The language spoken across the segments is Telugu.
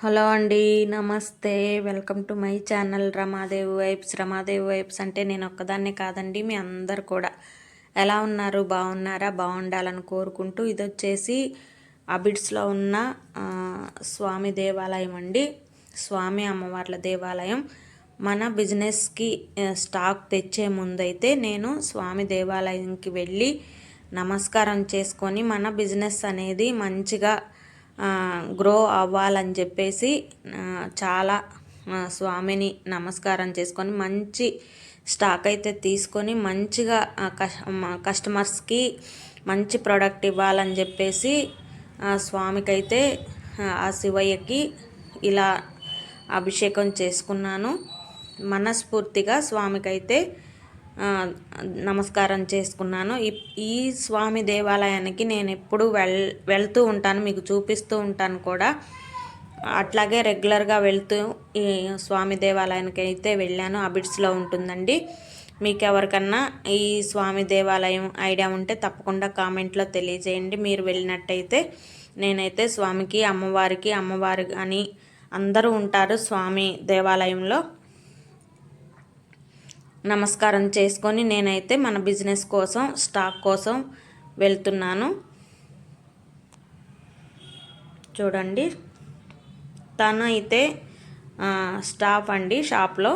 హలో అండి, నమస్తే. Welcome to my channel Ramadevi vibes. Ramadevi vibes అంటే నేను ఒక్కదాన్నే కాదండి, మీ అందరు కూడా ఎలా ఉన్నారు? బాగున్నారా? బాగుండాలని కోరుకుంటూ ఇది వచ్చేసి అబిడ్స్లో ఉన్న స్వామి దేవాలయం అండి. స్వామి అమ్మవార్ల దేవాలయం. మన బిజినెస్కి స్టాక్ తెచ్చే ముందైతే నేను స్వామి దేవాలయంకి వెళ్ళి నమస్కారం చేసుకొని మన బిజినెస్ అనేది మంచిగా గ్రో అవ్వాలని చెప్పేసి చాలా స్వామిని నమస్కారం చేసుకొని మంచి స్టాక్ అయితే తీసుకొని మంచిగా కస్టమర్స్కి మంచి ప్రోడక్ట్ ఇవ్వాలని చెప్పేసి స్వామికి అయితే ఆ శివయ్యకి ఇలా అభిషేకం చేసుకున్నాను. మనస్ఫూర్తిగా స్వామికైతే నమస్కారం చేసుకున్నాను. ఈ స్వామి దేవాలయానికి నేను ఎప్పుడు వెళ్తూ ఉంటాను, మీకు చూపిస్తూ ఉంటాను కూడా. అట్లాగే రెగ్యులర్గా వెళ్తూ ఈ స్వామి దేవాలయానికి అయితే వెళ్ళాను. అబిడ్స్లో ఉంటుందండి. మీకు ఎవరికన్నా ఈ స్వామి దేవాలయం ఐడియా ఉంటే తప్పకుండా కామెంట్లో తెలియజేయండి. మీరు వెళ్ళినట్టయితే నేనైతే స్వామికి అమ్మవారు అని అందరూ ఉంటారు స్వామి దేవాలయంలో. నమస్కారం చేసుకొని నేనైతే మన బిజినెస్ కోసం స్టాక్ కోసం వెళ్తున్నాను. చూడండి, తను అయితే స్టాఫ్ అండి. షాప్లో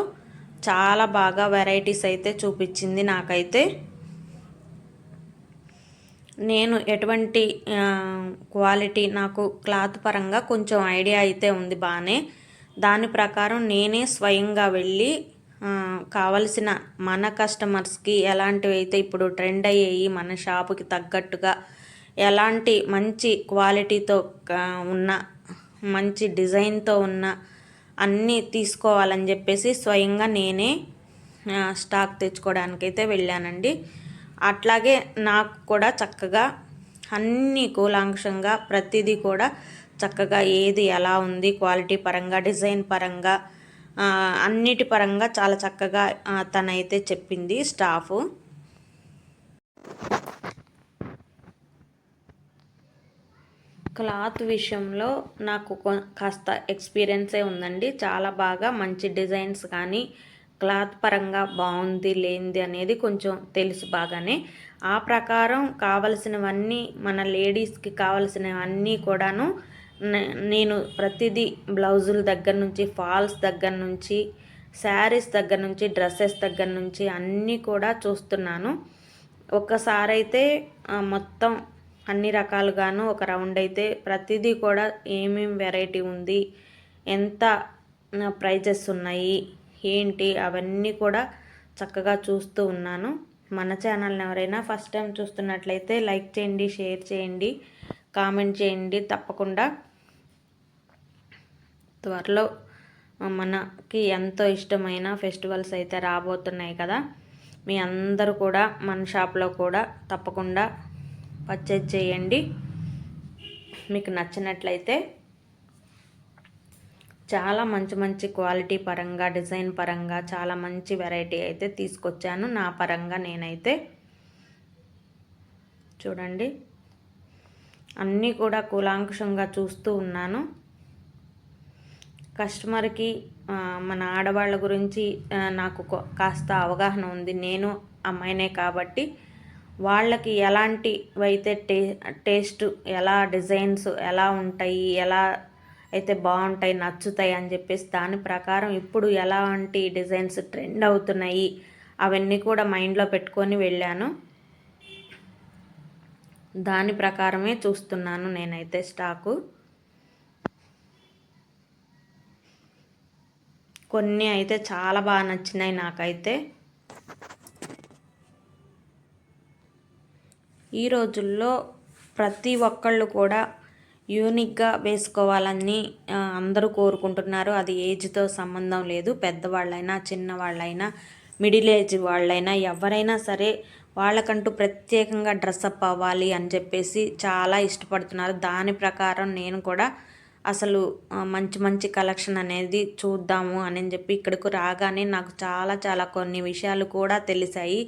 చాలా బాగా వెరైటీస్ అయితే చూపించింది నాకైతే. నేను ఎటువంటి క్వాలిటీ, నాకు క్లాత్ పరంగా కొంచెం ఐడియా అయితే ఉంది బాగానే. దాని ప్రకారం నేనే స్వయంగా వెళ్ళి కావలసిన మన కస్టమర్స్కి ఎలాంటివి అయితే ఇప్పుడు ట్రెండ్ అయ్యాయి, మన షాపుకి తగ్గట్టుగా ఎలాంటి మంచి క్వాలిటీతో ఉన్న మంచి డిజైన్తో ఉన్న అన్నీ తీసుకోవాలని చెప్పేసి స్వయంగా నేనే స్టాక్ తెచ్చుకోవడానికైతే వెళ్ళానండి. అట్లాగే నాకు కూడా చక్కగా అన్నీ కూలాంక్షంగా ప్రతిదీ కూడా చక్కగా ఏది ఎలా ఉంది క్వాలిటీ పరంగా, డిజైన్ పరంగా, అన్నిటి పరంగా చాలా చక్కగా తనైతే చెప్పింది స్టాఫ్. క్లాత్ విషయంలో నాకు కాస్త ఎక్స్పీరియన్సే ఉందండి. చాలా బాగా మంచి డిజైన్స్ కానీ క్లాత్ పరంగా బాగుంది లేనిది అనేది కొంచెం తెలుసు బాగానే. ఆ ప్రకారం కావలసినవన్నీ, మన లేడీస్కి కావలసినవన్నీ కూడాను నేను ప్రతిదీ బ్లౌజుల దగ్గర నుంచి, ఫాల్స్ దగ్గర నుంచి, శారీస్ దగ్గర నుంచి, డ్రెస్సెస్ దగ్గర నుంచి అన్నీ కూడా చూస్తున్నాను. ఒక్కసారి అయితే మొత్తం అన్ని రకాలుగాను ఒక రౌండ్ అయితే ప్రతిదీ కూడా ఏమేమి వెరైటీ ఉంది, ఎంత ప్రైజెస్ ఉన్నాయి, ఏంటి అవన్నీ కూడా చక్కగా చూస్తూ ఉన్నాను. మన ఛానల్ని ఎవరైనా ఫస్ట్ టైం చూస్తున్నట్లయితే లైక్ చేయండి, షేర్ చేయండి, కామెంట్ చేయండి. తప్పకుండా త్వరలో మనకి ఎంతో ఇష్టమైన ఫెస్టివల్స్ అయితే రాబోతున్నాయి కదా. మీ అందరూ కూడా మన షాప్లో కూడా తప్పకుండా పర్చేజ్ చేయండి. మీకు నచ్చినట్లయితే చాలా మంచి మంచి క్వాలిటీ పరంగా, డిజైన్ పరంగా చాలా మంచి వెరైటీ అయితే తీసుకొచ్చాను నా పరంగా. నేనైతే చూడండి అన్నీ కూడా కూలాంకుషంగా చూస్తూ ఉన్నాను. కస్టమర్కి మన ఆడవాళ్ళ గురించి నాకు కాస్త అవగాహన ఉంది. నేను అమ్మాయినే కాబట్టి వాళ్ళకి ఎలాంటివైతే టేస్ట్, ఎలా డిజైన్స్ ఎలా ఉంటాయి, ఎలా అయితే బాగుంటాయి, నచ్చుతాయి అని చెప్పేసి దాని ప్రకారం ఇప్పుడు ఎలాంటి డిజైన్స్ ట్రెండ్ అవుతున్నాయి అవన్నీ కూడా మైండ్లో పెట్టుకొని వెళ్ళాను. దాని ప్రకారమే చూస్తున్నాను నేనైతే స్టాకు. కొన్ని అయితే చాలా బాగా నచ్చినాయి నాకైతే. ఈ రోజుల్లో ప్రతి ఒక్కళ్ళు కూడా యూనిక్గా వేసుకోవాలని అందరూ కోరుకుంటున్నారు. అది ఏజ్తో సంబంధం లేదు. పెద్దవాళ్ళైనా, చిన్నవాళ్ళైనా, మిడిల్ ఏజ్ వాళ్ళైనా, ఎవరైనా సరే వాళ్ళకంటూ ప్రత్యేకంగా డ్రెస్అప్ అవ్వాలి అని చెప్పేసి చాలా ఇష్టపడుతున్నారు. దాని ప్రకారం నేను కూడా అసలు మంచి మంచి కలెక్షన్ అనేది చూద్దాము అని చెప్పి ఇక్కడికి రాగానే నాకు చాలా చాలా కొన్ని విషయాలు కూడా తెలిసాయి.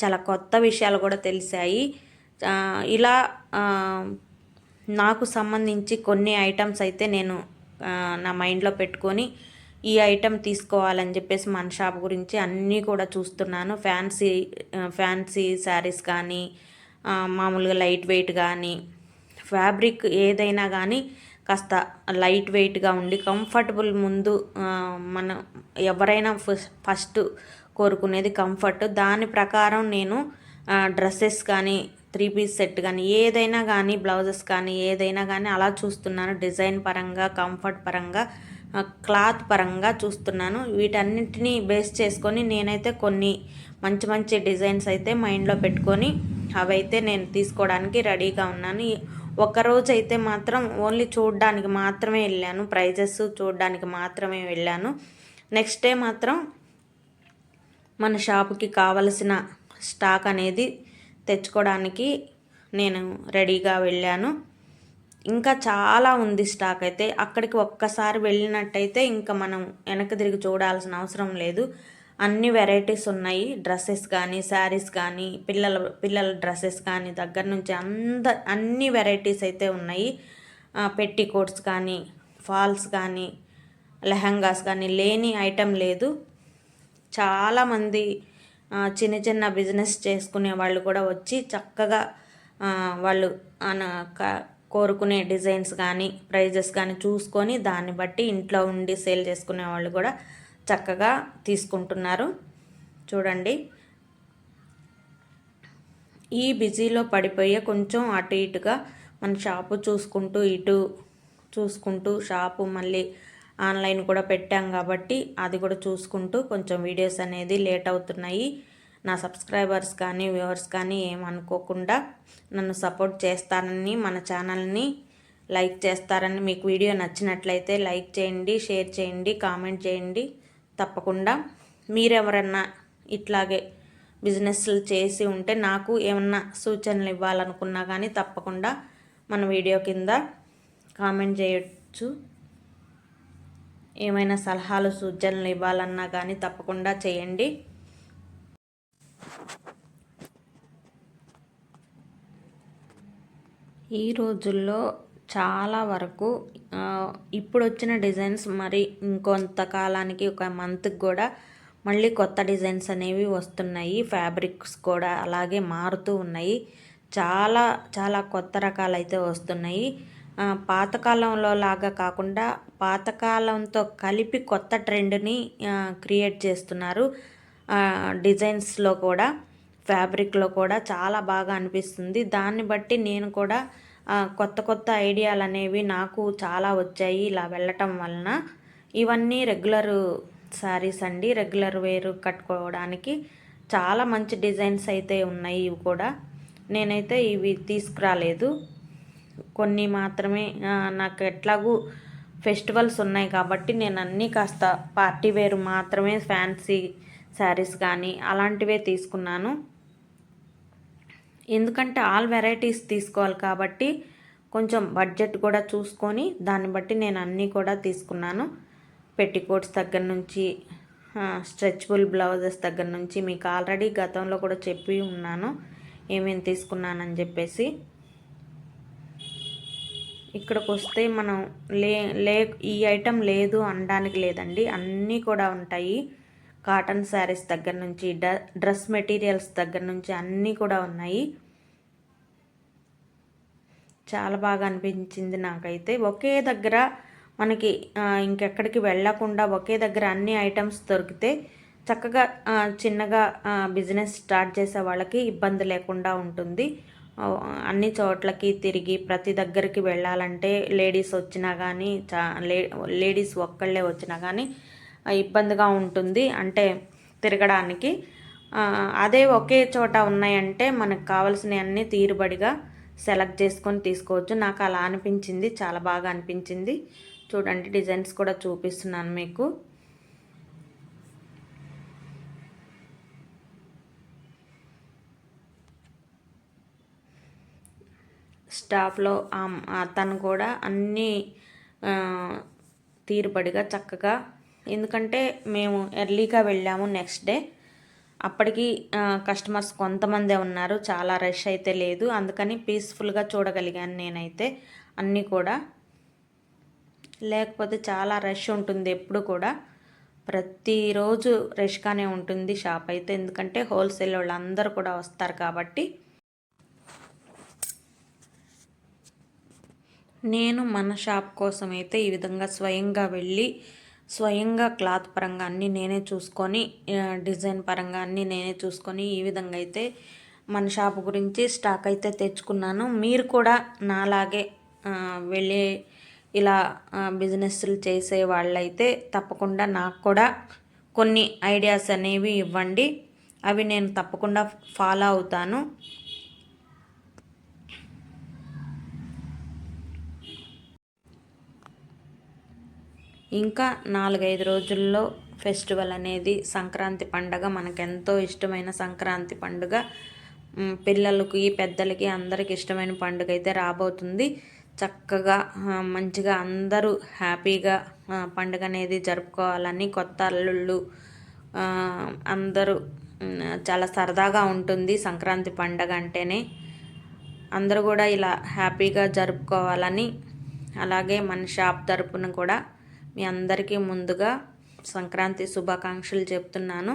చాలా కొత్త విషయాలు కూడా తెలిసాయి. ఇలా నాకు సంబంధించి కొన్ని ఐటమ్స్ అయితే నేను నా మైండ్లో పెట్టుకొని ఈ ఐటెం తీసుకోవాలని చెప్పేసి మన షాప్ గురించి అన్నీ కూడా చూస్తున్నాను. ఫ్యాన్సీ శారీస్ కానీ, మామూలుగా లైట్ వెయిట్ కానీ, ఫ్యాబ్రిక్ ఏదైనా కానీ కాస్త లైట్ వెయిట్గా ఉండి కంఫర్టబుల్. ముందు మనం ఎవరైనా ఫస్ట్ కోరుకునేది కంఫర్ట్. దాని ప్రకారం నేను డ్రెస్సెస్ కానీ, 3 పీస్ సెట్ కానీ, ఏదైనా కానీ, బ్లౌజెస్ కానీ, ఏదైనా కానీ అలా చూస్తున్నాను. డిజైన్ పరంగా, కంఫర్ట్ పరంగా, క్లాత్ పరంగా చూస్తున్నాను. వీటన్నిటిని బేస్ చేసుకొని నేనైతే కొన్ని మంచి మంచి డిజైన్స్ అయితే మైండ్లో పెట్టుకొని అవైతే నేను తీసుకోవడానికి రెడీగా ఉన్నాను. ఒక్కరోజు అయితే మాత్రం ఓన్లీ చూడడానికి మాత్రమే వెళ్ళాను, ప్రైజెస్ చూడడానికి మాత్రమే వెళ్ళాను. నెక్స్ట్ డే మాత్రం మన షాపుకి కావలసిన స్టాక్ అనేది తెచ్చుకోవడానికి నేను రెడీగా వెళ్ళాను. ఇంకా చాలా ఉంది స్టాక్ అయితే. అక్కడికి ఒక్కసారి వెళ్ళినట్టయితే ఇంకా మనం వెనక్కి తిరిగి చూడాల్సిన అవసరం లేదు. అన్ని వెరైటీస్ ఉన్నాయి. డ్రెస్సెస్ కానీ, శారీస్ కానీ, పిల్లల డ్రెస్సెస్ కానీ దగ్గర నుంచి అన్ని వెరైటీస్ అయితే ఉన్నాయి. పెట్టికోట్స్ కానీ, ఫాల్స్ కానీ, లెహంగాస్ కానీ లేని ఐటెం లేదు. చాలామంది చిన్న చిన్న బిజినెస్ చేసుకునే వాళ్ళు కూడా వచ్చి చక్కగా వాళ్ళు కోరుకునే డిజైన్స్ కానీ, ప్రైజెస్ కానీ చూసుకొని దాన్ని బట్టి ఇంట్లో ఉండి సేల్ చేసుకునే వాళ్ళు కూడా చక్కగా తీసుకుంటున్నారు. చూడండి, ఈ బిజీలో పడిపోయే కొంచెం అటు ఇటుగా మన షాపు చూసుకుంటూ షాపు మళ్ళీ ఆన్లైన్ కూడా పెట్టాం కాబట్టి అది కూడా చూసుకుంటూ కొంచెం వీడియోస్ అనేది లేట్ అవుతున్నాయి. నా సబ్స్క్రైబర్స్ కానీ, వ్యూవర్స్ కానీ ఏమనుకోకుండా నన్ను సపోర్ట్ చేస్తారని, మన ఛానల్ని లైక్ చేస్తారని, మీకు వీడియో నచ్చినట్లయితే లైక్ చేయండి, షేర్ చేయండి, కామెంట్ చేయండి. తప్పకుండా మీరెవరన్నా ఇట్లాగే బిజినెస్లు చేసి ఉంటే నాకు ఏమన్నా సూచనలు ఇవ్వాలనుకున్నా కానీ తప్పకుండా మన వీడియో కింద కామెంట్ చేయొచ్చు. ఏమైనా సలహాలు సూచనలు ఇవ్వాలన్నా కానీ తప్పకుండా చేయండి. ఈ రోజుల్లో చాలా వరకు ఇప్పుడు వచ్చిన డిజైన్స్ మరి ఇంకొంతకాలానికి ఒక మంత్కి కూడా మళ్ళీ కొత్త డిజైన్స్ అనేవి వస్తున్నాయి. ఫ్యాబ్రిక్స్ కూడా అలాగే మారుతూ ఉన్నాయి. చాలా చాలా కొత్త రకాలు అయితే వస్తున్నాయి. పాతకాలంలో లాగా కాకుండా పాతకాలంతో కలిపి కొత్త ట్రెండ్ని క్రియేట్ చేస్తున్నారు. డిజైన్స్లో కూడా, ఫ్యాబ్రిక్లో కూడా చాలా బాగా అనిపిస్తుంది. దాన్ని బట్టి నేను కూడా కొత్త కొత్త ఐడియాలు అనేవి నాకు చాలా వచ్చాయి ఇలా వెళ్ళటం వలన. ఇవన్నీ రెగ్యులర్ శారీస్ అండి. రెగ్యులర్ వేరు కట్టుకోవడానికి చాలా మంచి డిజైన్స్ అయితే ఉన్నాయి. ఇవి కూడా నేనైతే ఇవి తీసుకురాలేదు, కొన్ని మాత్రమే. నాకు ఎట్లాగూ ఫెస్టివల్స్ ఉన్నాయి కాబట్టి నేను అన్నీ కాస్త పార్టీ వేరు మాత్రమే, ఫ్యాన్సీ శారీస్ కానీ అలాంటివే తీసుకున్నాను. ఎందుకంటే ఆల్ వెరైటీస్ తీసుకోవాలి కాబట్టి కొంచెం బడ్జెట్ కూడా చూసుకొని దాన్ని బట్టి నేను అన్నీ కూడా తీసుకున్నాను. పెట్టికోట్స్ దగ్గర నుంచి, స్ట్రెచబుల్ బ్లౌజెస్ దగ్గర నుంచి మీకు ఆల్రెడీ గతంలో కూడా చెప్పి ఉన్నాను ఏమేమి తీసుకున్నానని చెప్పేసి. ఇక్కడికి వస్తే మనం ఈ ఐటెం లేదు అనడానికి లేదండి, అన్నీ కూడా ఉంటాయి. కాటన్ శారీస్ దగ్గర నుంచి, డ్రెస్ మెటీరియల్స్ దగ్గర నుంచి అన్నీ కూడా ఉన్నాయి. చాలా బాగా అనిపించింది నాకైతే. ఒకే దగ్గర మనకి ఇంకెక్కడికి వెళ్ళకుండా ఒకే దగ్గర అన్ని ఐటమ్స్ దొరికితే చక్కగా చిన్నగా బిజినెస్ స్టార్ట్ చేసే వాళ్ళకి ఇబ్బంది లేకుండా ఉంటుంది. అన్ని చోట్లకి తిరిగి ప్రతి దగ్గరికి వెళ్ళాలంటే లేడీస్ వచ్చినా కానీ, లేడీస్ ఒక్కళ్ళే వచ్చినా కానీ ఇబ్బందిగా ఉంటుంది అంటే తిరగడానికి. అదే ఒకే చోట ఉన్నాయంటే మనకు కావాల్సినవన్నీ తీరుబడిగా సెలెక్ట్ చేసుకొని తీసుకోవచ్చు. నాకు అలా అనిపించింది, చాలా బాగా అనిపించింది. చూడండి, డిజైన్స్ కూడా చూపిస్తున్నాను మీకు. స్టాఫ్లో తను కూడా అన్నీ తీరుబడిగా చక్కగా, ఎందుకంటే మేము ఎర్లీగా వెళ్ళాము నెక్స్ట్ డే, అప్పటికి కస్టమర్స్ కొంతమందే ఉన్నారు, చాలా రష్ అయితే లేదు. అందుకని పీస్ఫుల్గా చూడగలిగాను నేనైతే అన్నీ కూడా. లేకపోతే చాలా రష్ ఉంటుంది ఎప్పుడు కూడా. ప్రతిరోజు రష్గానే ఉంటుంది షాప్ అయితే, ఎందుకంటే హోల్సేల్ వాళ్ళందరూ కూడా వస్తారు కాబట్టి. నేను మన షాప్ కోసం అయితే ఈ విధంగా స్వయంగా వెళ్ళి స్వయంగా క్లాత్ పరంగా అన్నీ నేనే చూసుకొని, డిజైన్ పరంగా అన్నీ నేనే చూసుకొని ఈ విధంగా అయితే మన షాప్ గురించి స్టాక్ అయితే తెచ్చుకున్నాను. మీరు కూడా నాలాగే వెళ్ళి ఇలా బిజినెస్లు చేసే వాళ్ళైతే తప్పకుండా నాకు కూడా కొన్ని ఐడియాస్ అనేవి ఇవ్వండి. అవి నేను తప్పకుండా ఫాలో అవుతాను. ఇంకా 4-5 రోజుల్లో ఫెస్టివల్ అనేది సంక్రాంతి పండుగ, మనకెంతో ఇష్టమైన సంక్రాంతి పండుగ. పిల్లలకి పెద్దలకి అందరికి ఇష్టమైన పండుగ అయితే రాబోతుంది. చక్కగా మంచిగా అందరూ హ్యాపీగా పండుగ అనేది జరుపుకోవాలని, కొత్త అల్లుళ్ళు అందరూ చాలా సరదాగా ఉంటుంది సంక్రాంతి పండుగ అంటేనే. అందరూ కూడా ఇలా హ్యాపీగా జరుపుకోవాలని, అలాగే మన షాప్ తరపున కూడా మీ అందరికీ ముందుగా సంక్రాంతి శుభాకాంక్షలు చెప్తున్నాను.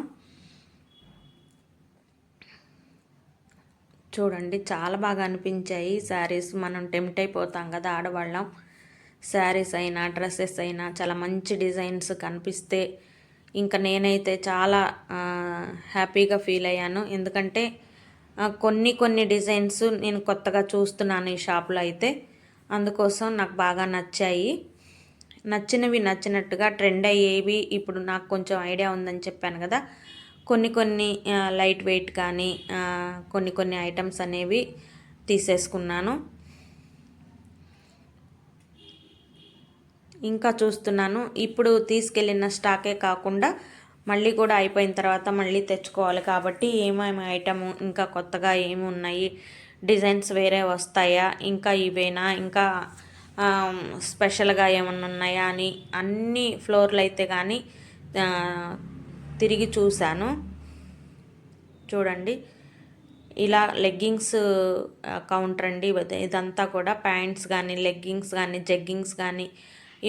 చూడండి చాలా బాగా అనిపించాయి శారీస్. మనం టెంప్ట్ అయిపోతాం కదా ఆడవాళ్ళం. శారీస్ అయినా డ్రెస్సెస్ అయినా చాలా మంచి డిజైన్స్ కనిపిస్తే ఇంకా నేనైతే చాలా హ్యాపీగా ఫీల్ అయ్యాను. ఎందుకంటే కొన్ని డిజైన్స్ నేను కొత్తగా చూస్తున్నాను ఈ షాప్లో అయితే, అందుకోసం నాకు బాగా నచ్చాయి. నచ్చినవి నచ్చినట్టుగా ట్రెండ్ అయ్యేవి ఇప్పుడు నాకు కొంచెం ఐడియా ఉందని చెప్పాను కదా, కొన్ని లైట్ వెయిట్ కానీ కొన్ని ఐటమ్స్ అనేవి తీసేసుకున్నాను. ఇంకా చూస్తున్నాను. ఇప్పుడు తీసుకెళ్ళిన స్టాకే కాకుండా మళ్ళీ కూడా అయిపోయిన తర్వాత మళ్ళీ తెచ్చుకోవాలి కాబట్టి ఏమేమి ఐటము ఇంకా కొత్తగా ఏమి ఉన్నాయి, డిజైన్స్ వేరే వస్తాయా, ఇంకా ఇవేనా, ఇంకా స్పెషల్గా ఏమన్నా ఉన్నాయా అని అన్ని ఫ్లోర్లు అయితే కానీ తిరిగి చూశాను. చూడండి ఇలా లెగ్గింగ్స్ కౌంటర్ అండి ఇదంతా కూడా. ప్యాంట్స్ కానీ, లెగ్గింగ్స్ కానీ, జెగ్గింగ్స్ కానీ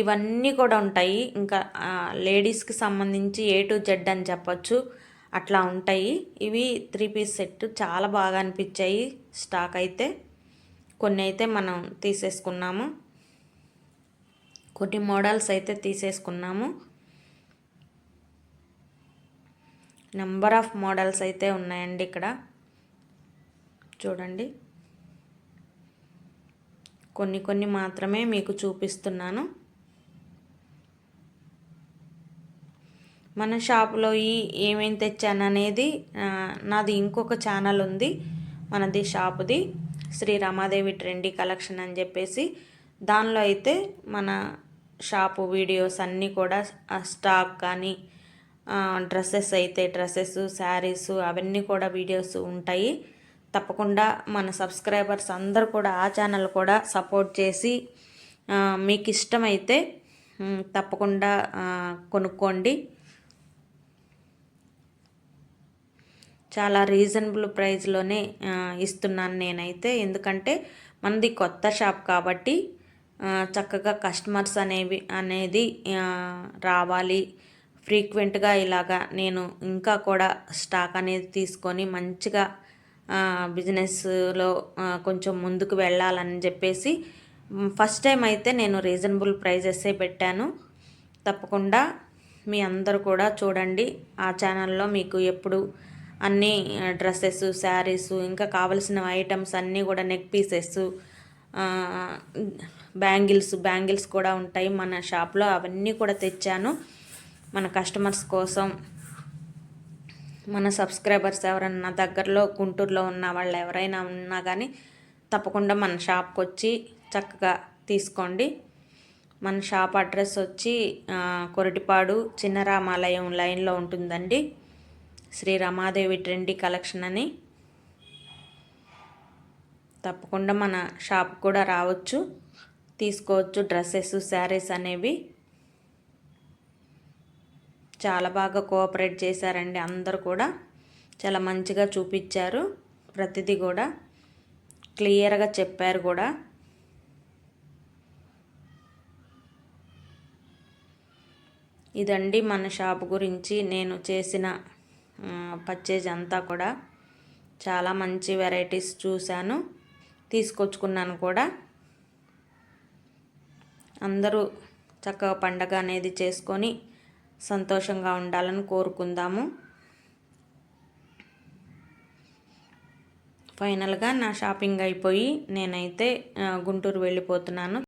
ఇవన్నీ కూడా ఉంటాయి. ఇంకా లేడీస్కి సంబంధించి A to Z అని చెప్పచ్చు, అట్లా ఉంటాయి. ఇవి 3 పీస్ సెట్ చాలా బాగా అనిపించాయి స్టాక్ అయితే. కొన్ని అయితే మనం తీసేసుకున్నాము, కొన్ని మోడల్స్ అయితే తీసేసుకున్నాము. నెంబర్ ఆఫ్ మోడల్స్ అయితే ఉన్నాయండి ఇక్కడ. చూడండి కొన్ని మాత్రమే మీకు చూపిస్తున్నాను. మన షాప్లో ఏమేమి తెచ్చాను అనేది నాది ఇంకొక ఛానల్ ఉంది, మనది షాపుది శ్రీ రమాదేవి ట్రెండీ కలెక్షన్ అని చెప్పేసి. దానిలో అయితే మన షాపు వీడియోస్ అన్నీ కూడా స్టాక్ కానీ, డ్రెస్సెస్ అయితే డ్రెస్సెస్, శారీస్ అవన్నీ కూడా వీడియోస్ ఉంటాయి. తప్పకుండా మన సబ్స్క్రైబర్స్ అందరూ కూడా ఆ ఛానల్ కూడా సపోర్ట్ చేసి మీకు ఇష్టమైతే తప్పకుండా కొనుక్కోండి. చాలా రీజనబుల్ ప్రైస్లోనే ఇస్తున్నాను నేనైతే, ఎందుకంటే మనది కొత్త షాప్ కాబట్టి చక్కగా కస్టమర్స్ అనేది రావాలి. ఫ్రీక్వెంట్గా ఇలాగా నేను ఇంకా కూడా స్టాక్ అనేది తీసుకొని మంచిగా బిజినెస్లో కొంచెం ముందుకు వెళ్ళాలని చెప్పేసి ఫస్ట్ టైం అయితే నేను రీజనబుల్ ప్రైజెసే పెట్టాను. తప్పకుండా మీ అందరూ కూడా చూడండి. ఆ ఛానల్లో మీకు ఎప్పుడు అన్నీ డ్రెస్సెస్, శారీస్, ఇంకా కావలసిన ఐటమ్స్ అన్నీ కూడా, నెక్ పీసెస్, బ్యాంగిల్స్ కూడా ఉంటాయి మన షాప్లో. అవన్నీ కూడా తెచ్చాను మన కస్టమర్స్ కోసం. మన సబ్స్క్రైబర్స్ ఎవరన్నా దగ్గరలో గుంటూరులో ఉన్న వాళ్ళు ఎవరైనా ఉన్నా కానీ తప్పకుండా మన షాప్కి వచ్చి చక్కగా తీసుకోండి. మన షాప్ అడ్రస్ వచ్చి కొరటిపాడు చిన్న రామాలయం లైన్లో ఉంటుందండి, శ్రీ రమాదేవి ట్రెండీ కలెక్షన్ అని. తప్పకుండా మన షాప్ కూడా రావచ్చు, తీసుకోవచ్చు డ్రెస్సెస్, శారీస్ అనేవి. చాలా బాగా కోఆపరేట్ చేశారండి అందరూ కూడా. చాలా మంచిగా చూపించారు, ప్రతిదీ కూడా క్లియర్గా చెప్పారు కూడా. ఇదండి మన షాప్ గురించి నేను చేసిన పర్చేజ్ అంతా కూడా. చాలా మంచి వెరైటీస్ చూశాను, తీసుకొచ్చుకున్నాను కూడా. అందరూ చక్కగా పండగ అనేది చేసుకొని సంతోషంగా ఉండాలని కోరుకుందాము. ఫైనల్గా నా షాపింగ్ అయిపోయి నేనైతే గుంటూరు వెళ్ళిపోతున్నాను.